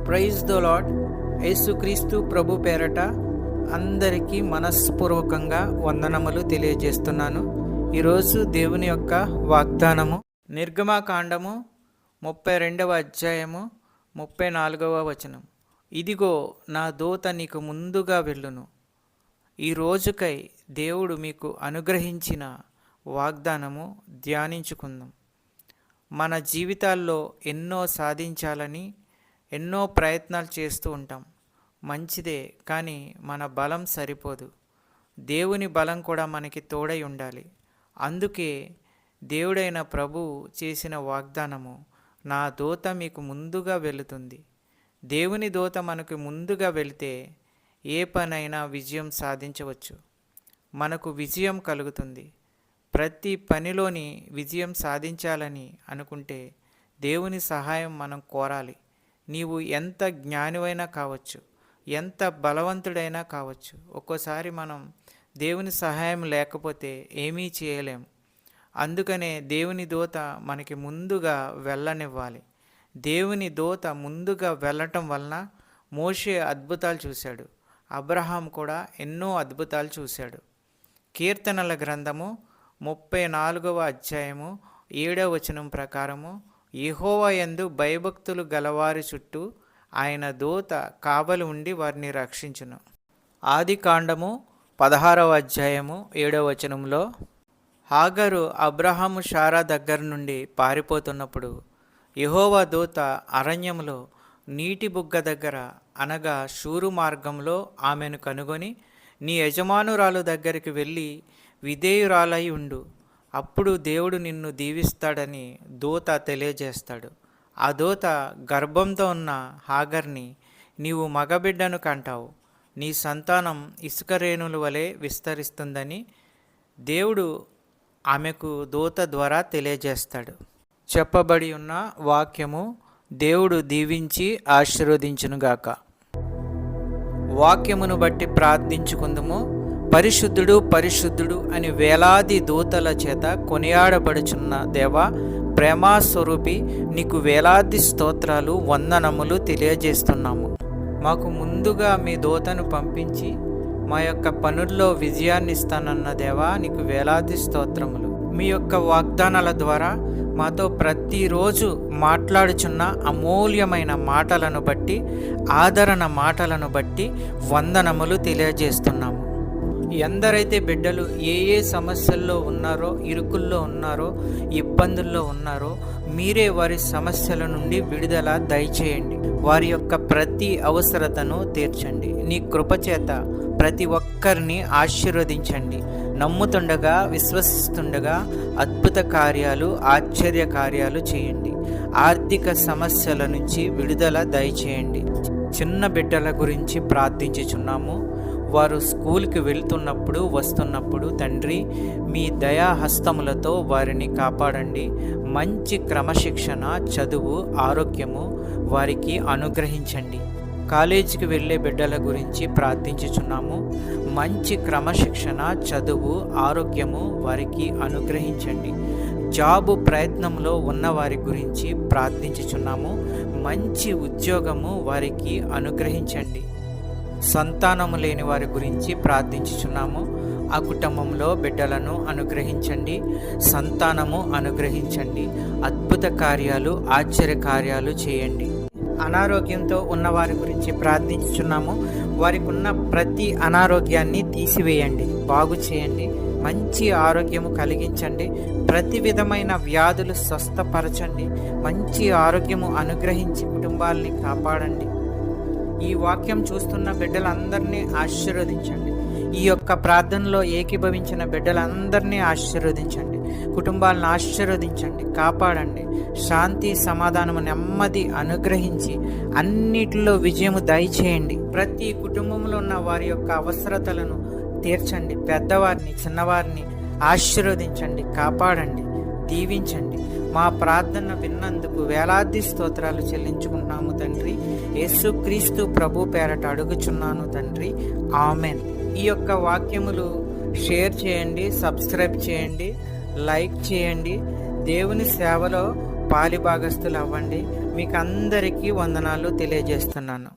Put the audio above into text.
Praise the lord. యేసుక్రీస్తు ప్రభు పేరట అందరికీ మనస్పూర్వకంగా వందనములు తెలియజేస్తున్నాను. ఈరోజు దేవుని యొక్క వాగ్దానము నిర్గమకాండము 32వ అధ్యాయము 34వ వచనం. ఇదిగో నా దూత నీకు ముందుగా వెళ్ళును. ఈ రోజుకై దేవుడు మీకు అనుగ్రహించిన వాగ్దానము ధ్యానించుకుందాం. మన జీవితాల్లో ఎన్నో సాధించాలని ఎన్నో ప్రయత్నాలు చేస్తూ ఉంటాం. మంచిదే, కానీ మన బలం సరిపోదు. దేవుని బలం కూడా మనకి తోడై ఉండాలి. అందుకే దేవుడైన ప్రభువు చేసిన వాగ్దానము, నా దూత మీకు ముందుగా వెళుతుంది. దేవుని దూత మనకు ముందుగా వెళితే ఏ పనైనా విజయం సాధించవచ్చు. మనకు విజయం కలుగుతుంది. ప్రతి పనిలోని విజయం సాధించాలని అనుకుంటే దేవుని సహాయం మనం కోరాలి. నీవు ఎంత జ్ఞానివైనా కావచ్చు, ఎంత బలవంతుడైనా కావచ్చు. ఒక్కోసారి మనం దేవుని సహాయం లేకపోతే ఏమీ చేయలేము. అందుకనే దేవుని దూత మనకి ముందుగా వెళ్ళనివ్వాలి. దేవుని దూత ముందుగా వెళ్ళటం వలన మోషే అద్భుతాలు చూశాడు. అబ్రహాం కూడా ఎన్నో అద్భుతాలు చూశాడు. కీర్తనల గ్రంథము 34వ అధ్యాయము 7వ వచనం ప్రకారము, యెహోవా యందు భయభక్తులు గలవారి చుట్టూ ఆయన దూత కావలి ఉండి వారిని రక్షించును. ఆది కాండము 16వ అధ్యాయము 7వ వచనంలో, హాగరు అబ్రహాము షారా దగ్గర నుండి పారిపోతున్నప్పుడు యెహోవా దూత అరణ్యములో నీటి బుగ్గ దగ్గర అనగా షూరు మార్గంలో ఆమెను కనుగొని, నీ యజమానురాలు దగ్గరికి వెళ్ళి విధేయురాలై ఉండు, అప్పుడు దేవుడు నిన్ను దీవిస్తాడని దూత తెలియజేస్తాడు. ఆ దూత గర్భంతో ఉన్న హాగర్ని, నీవు మగబిడ్డను కంటావు, నీ సంతానం ఇసుక రేణుల వలె విస్తరిస్తుందని దేవుడు ఆమెకు దూత ద్వారా తెలియజేస్తాడు. చెప్పబడి ఉన్న వాక్యము దేవుడు దీవించి ఆశీర్వదించునుగాక. వాక్యమును బట్టి ప్రార్థించుకుందుము. పరిశుద్ధుడు పరిశుద్ధుడు అని వేలాది దూతల చేత కొనియాడబడుచున్న దేవా, ప్రేమాస్వరూపి, నీకు వేలాది స్తోత్రాలు, వందనములు తెలియజేస్తున్నాము. మాకు ముందుగా మీ దూతను పంపించి మా యొక్క పనుల్లో విజయాన్ని ఇస్తానన్న దేవా, నీకు వేలాది స్తోత్రములు. మీ యొక్క వాగ్దానాల ద్వారా మాతో ప్రతిరోజు మాట్లాడుచున్న అమూల్యమైన మాటలను బట్టి, ఆదరణ మాటలను బట్టి వందనములు తెలియజేస్తున్నాము. ఎందరైతే బిడ్డలు ఏ సమస్యల్లో ఉన్నారో, ఇరుకుల్లో ఉన్నారో, ఇబ్బందుల్లో ఉన్నారో, మీరే వారి సమస్యల నుండి విడుదల దయచేయండి. వారి యొక్క ప్రతి అవసరతను తీర్చండి. నీ కృపచేత ప్రతి ఒక్కరిని ఆశీర్వదించండి. నమ్ముతుండగా, విశ్వసిస్తుండగా అద్భుత కార్యాలు, ఆశ్చర్య కార్యాలు చేయండి. ఆర్థిక సమస్యల నుంచి విడుదల దయచేయండి. చిన్న బిడ్డల గురించి ప్రార్థించుచున్నాము. వారు స్కూల్కి వెళ్తున్నప్పుడు, వస్తున్నప్పుడు తండ్రి మీ దయాహస్తములతో వారిని కాపాడండి. మంచి క్రమశిక్షణ, చదువు, ఆరోగ్యము వారికి అనుగ్రహించండి. కాలేజీకి వెళ్ళే బిడ్డల గురించి ప్రార్థించుచున్నాము. మంచి క్రమశిక్షణ, చదువు, ఆరోగ్యము వారికి అనుగ్రహించండి. జాబు ప్రయత్నంలో ఉన్న వారి గురించి ప్రార్థించుచున్నాము. మంచి ఉద్యోగము వారికి అనుగ్రహించండి. సంతానము లేని వారి గురించి ప్రార్థించుచున్నాము. ఆ కుటుంబంలో బిడ్డలను అనుగ్రహించండి, సంతానము అనుగ్రహించండి. అద్భుత కార్యాలు, ఆశ్చర్య కార్యాలు చేయండి. అనారోగ్యంతో ఉన్న వారి గురించి ప్రార్థించుచున్నాము. వారికి ఉన్న ప్రతి అనారోగ్యాన్ని తీసివేయండి, బాగు చేయండి. మంచి ఆరోగ్యము కలిగించండి. ప్రతి విధమైన వ్యాధులు స్వస్థపరచండి. మంచి ఆరోగ్యము అనుగ్రహించి కుటుంబాలని కాపాడండి. ఈ వాక్యం చూస్తున్న బిడ్డలందరినీ ఆశీర్వదించండి. ఈ యొక్క ప్రార్థనలో ఏకీభవించిన బిడ్డలందరినీ ఆశీర్వదించండి. కుటుంబాలను ఆశీర్వదించండి, కాపాడండి. శాంతి, సమాధానము, నెమ్మది అనుగ్రహించి అన్నిటిలో విజయము దయచేయండి. ప్రతి కుటుంబంలో ఉన్న వారి యొక్క అవసరతలను తీర్చండి. పెద్దవారిని, చిన్నవారిని ఆశీర్వదించండి, కాపాడండి, దీవించండి. మా ప్రార్థన విన్నందుకు వేలాది స్తోత్రాలు చెల్లించుకుంటున్నాము తండ్రి. యేసుక్రీస్తు ప్రభు పేరట అడుగుచున్నాను తండ్రి, ఆమెన్. ఈ యొక్క వాక్యములు షేర్ చేయండి, సబ్స్క్రైబ్ చేయండి, లైక్ చేయండి. దేవుని సేవలో పాలిభాగస్తులు అవ్వండి. మీకు అందరికీ వందనాలు తెలియజేస్తున్నాను.